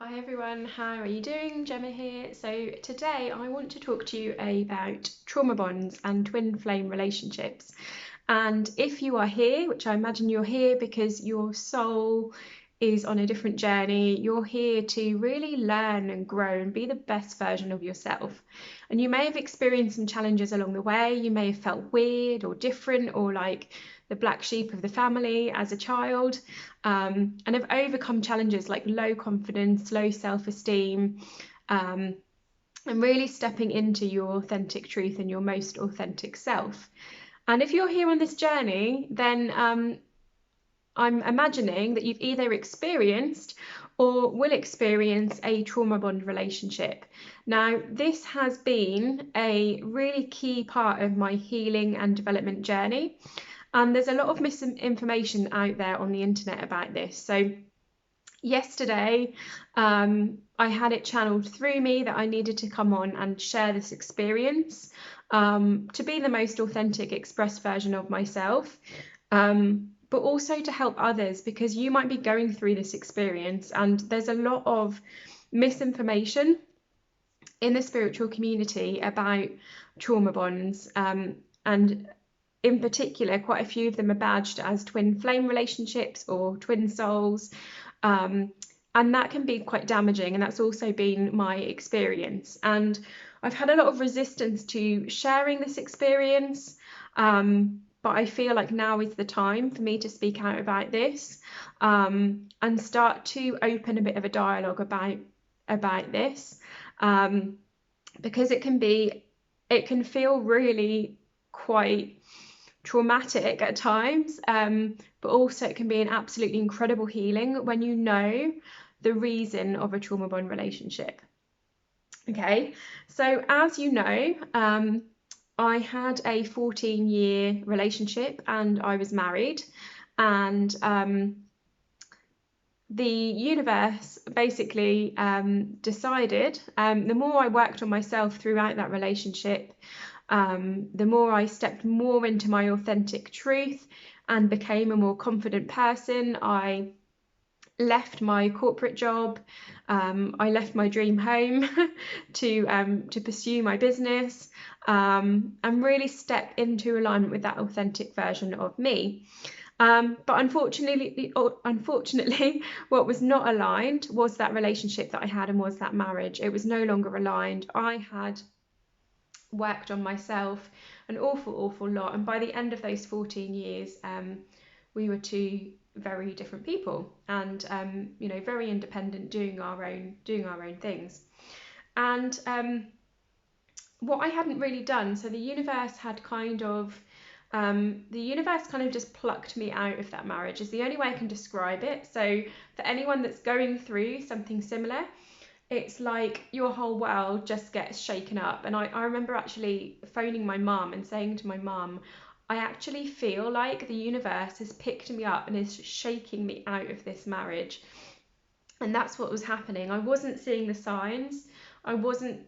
Hi everyone, how are you doing? Gemma here. So today I want to talk to you about trauma bonds and twin flame relationships. And if you are here, which I imagine you're here because your soul is on a different journey, you're here to really learn and grow and be the best version of yourself. And you may have experienced some challenges along the way. You may have felt weird or different or like the black sheep of the family as a child, and have overcome challenges like low confidence, low self-esteem, um, and really stepping into your authentic truth and your most authentic self. And if you're here on this journey, then I'm imagining that you've either experienced or will experience a trauma bond relationship. Now, this has been a really key part of my healing and development journey. And there's a lot of misinformation out there on the internet about this. So yesterday, I had it channeled through me that I needed to come on and share this experience, to be the most authentic, expressed version of myself, but also to help others, because you might be going through this experience and there's a lot of misinformation in the spiritual community about trauma bonds, and in particular, quite a few of them are badged as twin flame relationships or twin souls. And that can be quite damaging, and that's also been my experience. And I've had a lot of resistance to sharing this experience, but I feel like now is the time for me to speak out about this, and start to open a bit of a dialogue about this, because it can feel really quite traumatic at times, but also it can be an absolutely incredible healing when you know the reason of a trauma bond relationship. Okay, so as you know, I had a 14-year relationship and I was married, and the universe basically decided, the more I worked on myself throughout that relationship, the more I stepped more into my authentic truth and became a more confident person. I left my corporate job, I left my dream home to pursue my business, and really step into alignment with that authentic version of me. But unfortunately, what was not aligned was that relationship that I had, and was that marriage. It was no longer aligned. I had worked on myself an awful lot, and by the end of those 14 years, we were two very different people, and very independent, doing our own things. And what I hadn't really done, so the universe kind of just plucked me out of that marriage, is the only way I can describe it. So for anyone that's going through something similar, it's like your whole world just gets shaken up. And I remember actually phoning my mum and saying to my mum, I actually feel like the universe has picked me up and is shaking me out of this marriage. And that's what was happening. I wasn't seeing the signs. I wasn't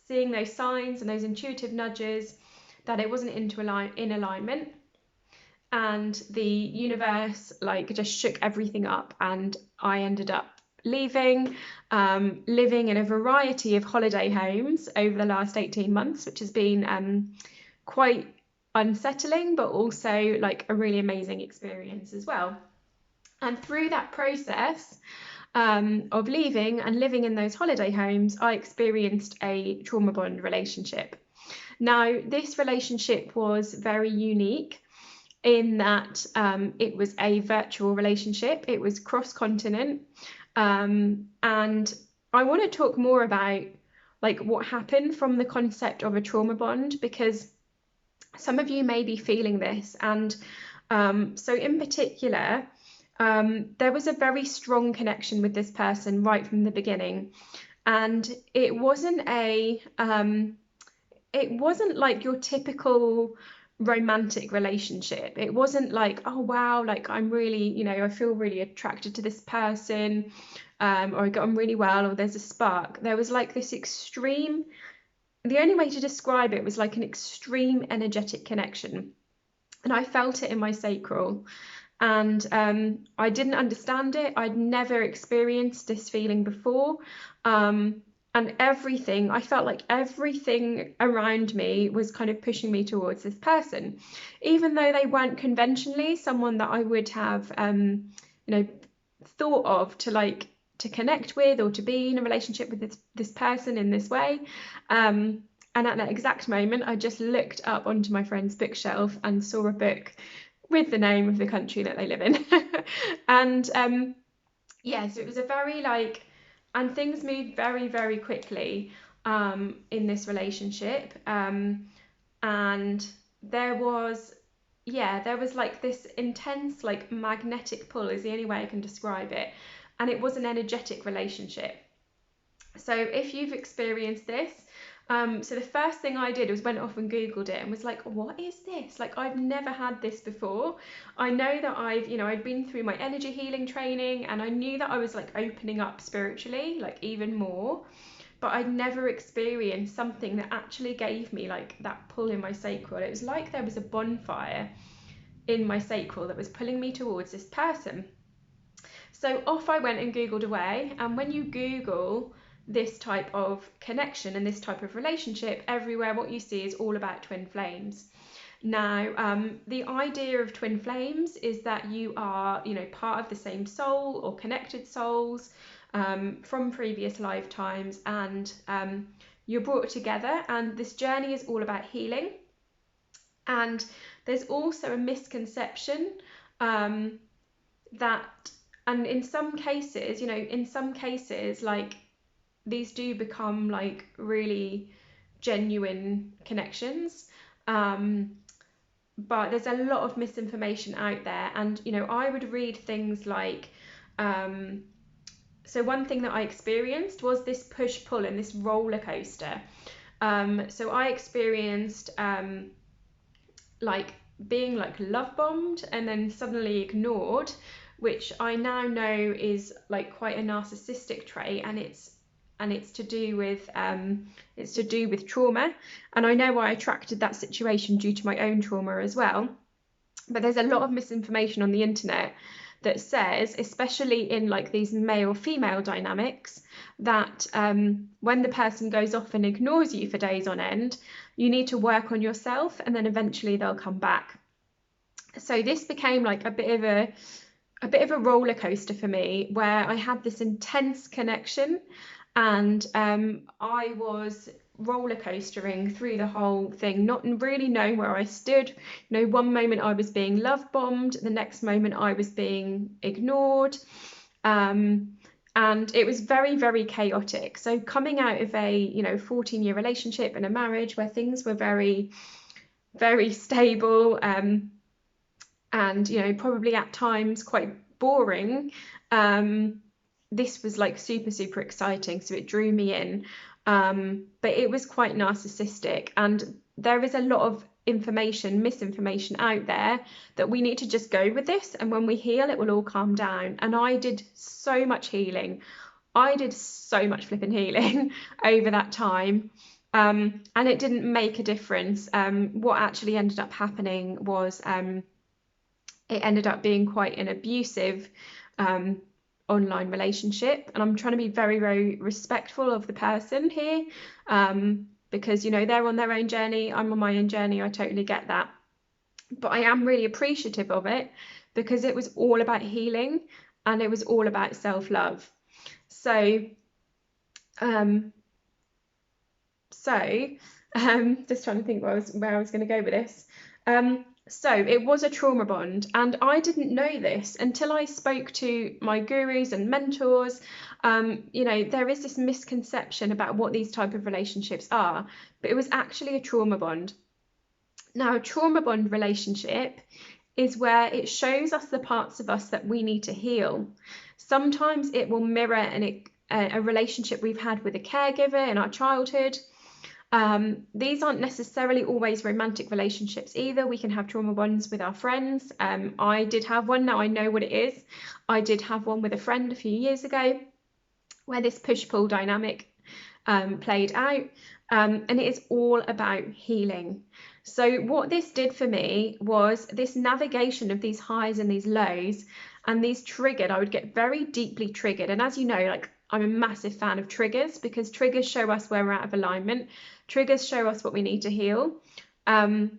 seeing those signs and those intuitive nudges that it wasn't in alignment. And the universe just shook everything up, and I ended up leaving, living in a variety of holiday homes over the last 18 months, which has been quite unsettling, but also like a really amazing experience as well. And through that process, of leaving and living in those holiday homes, I experienced a trauma bond relationship. Now, this relationship was very unique in that it was a virtual relationship. It was cross-continent, and I want to talk more about what happened from the concept of a trauma bond, because some of you may be feeling this. And so in particular, there was a very strong connection with this person right from the beginning, and it wasn't like your typical romantic relationship. It wasn't like, oh wow, like I'm really, I feel really attracted to this person, or I get on really well, or there's a spark. There was like this extreme, the only way to describe it was like an extreme energetic connection, and I felt it in my sacral. And I didn't understand it. I'd never experienced this feeling before. And I felt like everything around me was kind of pushing me towards this person, even though they weren't conventionally someone that I would have, thought of to connect with or to be in a relationship with this person in this way. And at that exact moment, I just looked up onto my friend's bookshelf and saw a book with the name of the country that they live in. And so it was a very and things moved very, very quickly in this relationship. And there was like this intense like magnetic pull is the only way I can describe it. And it was an energetic relationship. So if you've experienced this, so the first thing I did was went off and Googled it and was like, what is this? Like, I've never had this before. I know that I'd been through my energy healing training, and I knew that I was like opening up spiritually, like even more, but I'd never experienced something that actually gave me like that pull in my sacral. It was like there was a bonfire in my sacral that was pulling me towards this person. So off I went and Googled away, and when you Google this type of connection and this type of relationship, everywhere what you see is all about twin flames. Now, the idea of twin flames is that you are, part of the same soul or connected souls from previous lifetimes, and you're brought together, and this journey is all about healing. And there's also a misconception that, and in some cases, like these do become like really genuine connections. But there's a lot of misinformation out there, and I would read things like so one thing that I experienced was this push-pull and this roller coaster. So I experienced like being like love bombed and then suddenly ignored, which I now know is like quite a narcissistic trait, and it's to do with trauma. And I know I attracted that situation due to my own trauma as well. But there's a lot of misinformation on the internet that says, especially in like these male-female dynamics, that when the person goes off and ignores you for days on end, you need to work on yourself and then eventually they'll come back. So this became like a bit of a roller coaster for me, where I had this intense connection, and I was roller coastering through the whole thing, not really knowing where I stood. One moment I was being love bombed, the next moment I was being ignored, and it was very, very chaotic. So coming out of a 14-year relationship and a marriage where things were very, very stable, and probably at times quite boring, this was like super, super exciting, so it drew me in. But it was quite narcissistic, and there is a lot of misinformation out there that we need to just go with this, and when we heal it will all calm down. And I did so much healing. I did so much flipping healing over that time, and it didn't make a difference. What actually ended up happening was it ended up being quite an abusive online relationship, and I'm trying to be very, very respectful of the person here, because they're on their own journey, I'm on my own journey, I totally get that, but I am really appreciative of it because it was all about healing and it was all about self-love. So just trying to think where I was going to go with this. So it was a trauma bond, and I didn't know this until I spoke to my gurus and mentors. There is this misconception about what these type of relationships are, but it was actually a trauma bond. Now, a trauma bond relationship is where it shows us the parts of us that we need to heal. Sometimes it will mirror a relationship we've had with a caregiver in our childhood. These aren't necessarily always romantic relationships either. We can have trauma bonds with our friends. I did have one, now I know what it is. I did have one with a friend a few years ago where this push-pull dynamic played out. And it is all about healing. So what this did for me was this navigation of these highs and these lows, and these triggered. I would get very deeply triggered. And as you know, like, I'm a massive fan of triggers, because triggers show us where we're out of alignment. Triggers show us what we need to heal.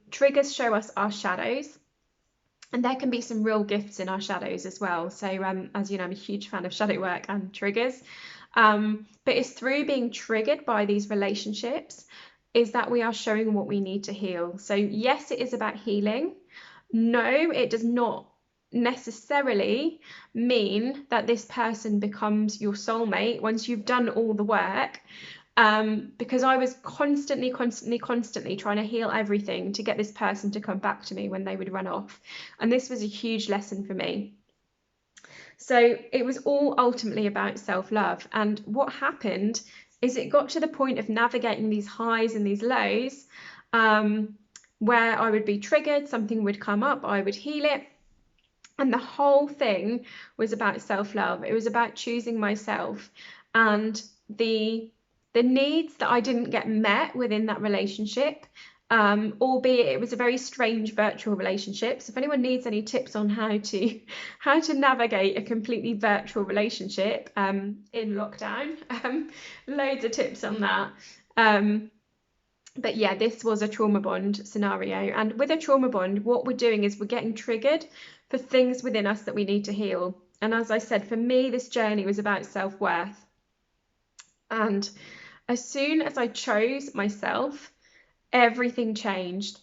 Triggers show us our shadows. And there can be some real gifts in our shadows as well. So as you know, I'm a huge fan of shadow work and triggers. But it's through being triggered by these relationships is that we are showing what we need to heal. So yes, it is about healing. No, it does not necessarily mean that this person becomes your soulmate once you've done all the work. Because I was constantly trying to heal everything to get this person to come back to me when they would run off. And this was a huge lesson for me. So it was all ultimately about self-love. And what happened is it got to the point of navigating these highs and these lows, where I would be triggered, something would come up, I would heal it. And the whole thing was about self-love. It was about choosing myself, and the needs that I didn't get met within that relationship, albeit it was a very strange virtual relationship. So if anyone needs any tips on how to navigate a completely virtual relationship in lockdown, loads of tips on that. But yeah, this was a trauma bond scenario. And with a trauma bond, what we're doing is we're getting triggered for things within us that we need to heal. And as I said, for me, this journey was about self-worth. And as soon as I chose myself, everything changed.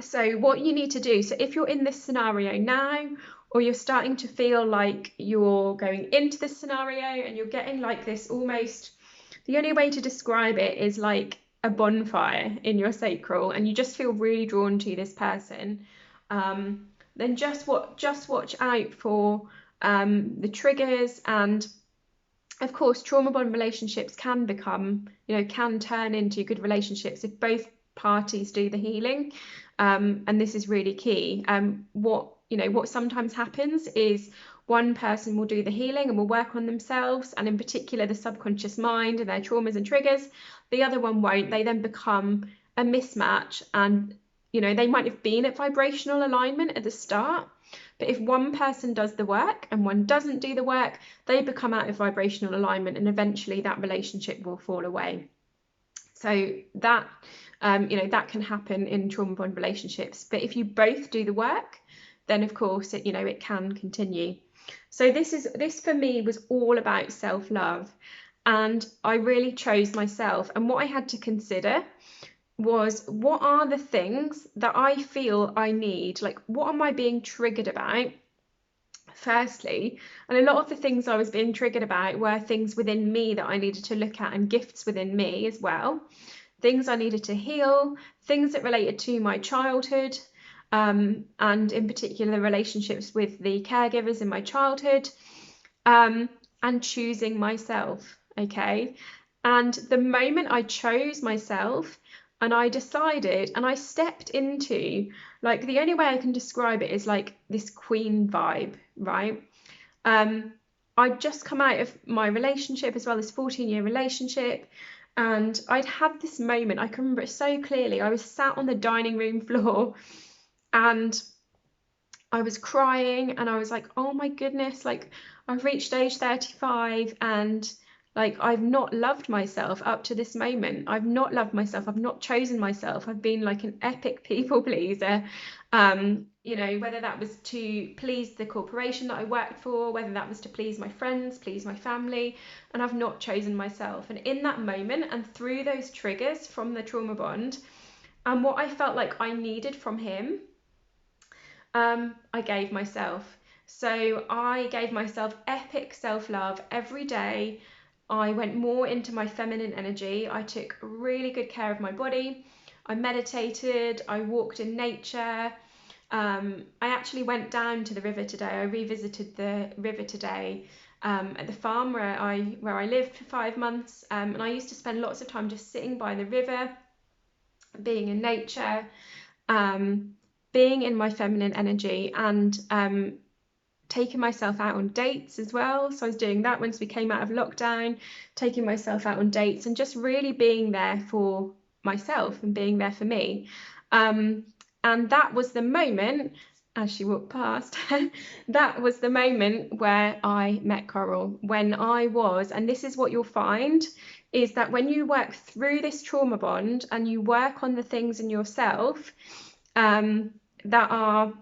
So what you need to do, so if you're in this scenario now, or you're starting to feel like you're going into this scenario and you're getting like this almost, the only way to describe it is like a bonfire in your sacral, and you just feel really drawn to this person, then just watch out for the triggers. And of course, trauma bond relationships can become, can turn into good relationships if both parties do the healing. And this is really key. What sometimes happens is one person will do the healing and will work on themselves, and in particular the subconscious mind and their traumas and triggers. The other one won't. They then become a mismatch, and they might have been at vibrational alignment at the start, but if one person does the work and one doesn't do the work, they become out of vibrational alignment, and eventually that relationship will fall away. So that that can happen in trauma bond relationships. But if you both do the work, then of course it can continue. So this for me was all about self-love, and I really chose myself. And what I had to consider was, what are the things that I feel I need? Like, what am I being triggered about? Firstly, and a lot of the things I was being triggered about were things within me that I needed to look at, and gifts within me as well. Things I needed to heal, things that related to my childhood, and in particular the relationships with the caregivers in my childhood, and choosing myself. Okay, and the moment I chose myself and I decided and I stepped into, like, the only way I can describe it is like this queen vibe, right? I'd just come out of my relationship as well, this 14-year relationship. And I'd had this moment, I can remember it so clearly. I was sat on the dining room floor and I was crying, and I was like, oh my goodness, like, I've reached age 35 and like, I've not loved myself up to this moment. I've not loved myself. I've not chosen myself. I've been like an epic people pleaser. Whether that was to please the corporation that I worked for, whether that was to please my friends, please my family, and I've not chosen myself. And in that moment, and through those triggers from the trauma bond, and what I felt like I needed from him, I gave myself. So I gave myself epic self-love every day. I went more into my feminine energy. I took really good care of my body. I meditated. I walked in nature. I actually went down to the river today. I revisited the river today at the farm where I lived for 5 months. And I used to spend lots of time just sitting by the river, being in nature, being in my feminine energy, and taking myself out on dates as well. So I was doing that once we came out of lockdown, taking myself out on dates and just really being there for myself and being there for me. And that was the moment, as she walked past, that was the moment where I met Coral. When I was, and this is what you'll find, is that when you work through this trauma bond and you work on the things in yourself that are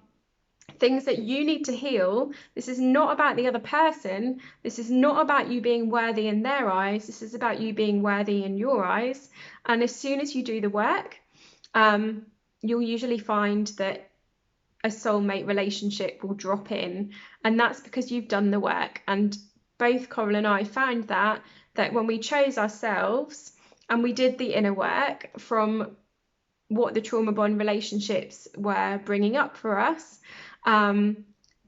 things that you need to heal, this is not about the other person. This is not about you being worthy in their eyes. This is about you being worthy in your eyes. And as soon as you do the work, you'll usually find that a soulmate relationship will drop in, and that's because you've done the work. And both Coral and I found that when we chose ourselves and we did the inner work from what the trauma bond relationships were bringing up for us,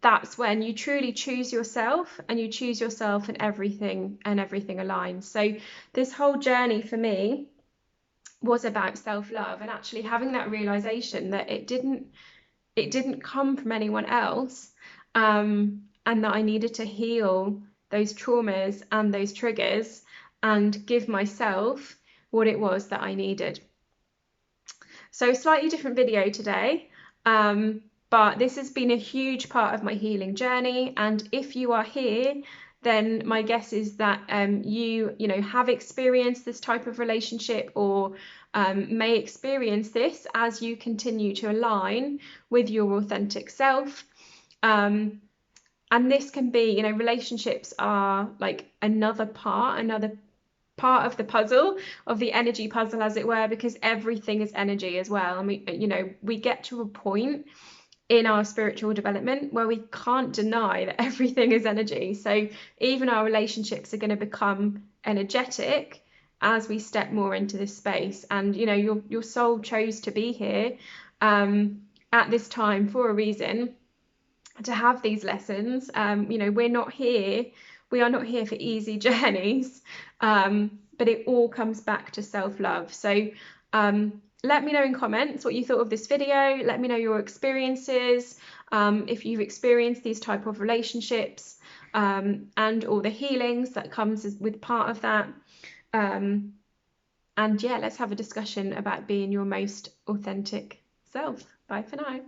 that's when you truly choose yourself, and you choose yourself and everything aligns. So this whole journey for me was about self-love, and actually having that realization that it didn't come from anyone else, and that I needed to heal those traumas and those triggers and give myself what it was that I needed. So slightly different video today, but this has been a huge part of my healing journey. And if you are here, then my guess is that you have experienced this type of relationship, or may experience this as you continue to align with your authentic self. And this can be, relationships are like another part of the puzzle, of the energy puzzle, as it were, because everything is energy as well. And we get to a point in our spiritual development where we can't deny that everything is energy. So even our relationships are going to become energetic as we step more into this space. And your soul chose to be here at this time for a reason, to have these lessons. We are not here for easy journeys, but it all comes back to self-love. So let me know in comments what you thought of this video. Let me know your experiences, if you've experienced these type of relationships, and all the healings that comes with part of that. And yeah, let's have a discussion about being your most authentic self. Bye for now.